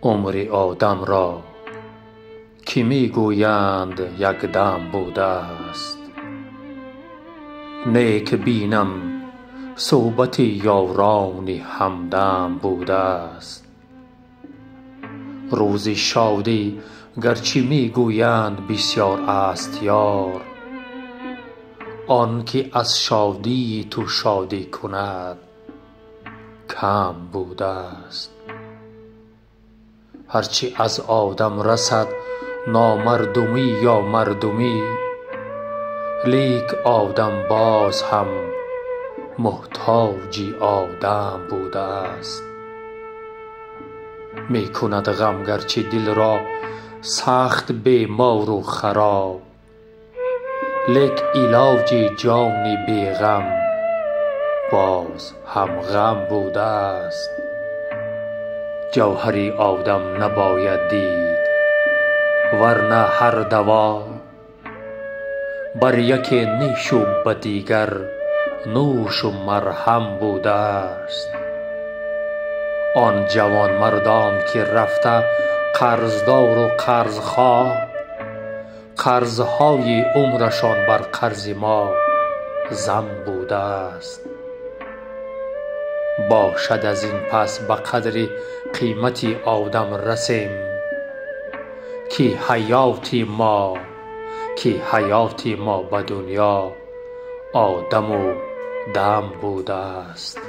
عمر آدم را که می گویند یک دم بوده است. نیک بینم صحبت یاران همدم بوده است. روز شادی گرچه می گویند بسیار است یار، آن که از شادی تو شادی کند کم بوده است. هرچه از آدم رسد نامردمی یا مردمی، لیک آدم باز هم محتاج آدم بوده است. می کند غم گرچه دل را سخت بیمار و خراب، لیک علاج جان بی غم باز هم غم بوده است. جوهر آدم نباید دید ورنه هر دوا بر یک نیش و به دیگر نوش و مرهم بوده است. آن جوان مردان که رفته قرضدار و قرضخواه، قرضهای عمرشان بر قرض ما ضم بوده است. باشد از این پس به قدر قیمت آدم رسیم که حیات ما به دنیا آدم و دم بوده است.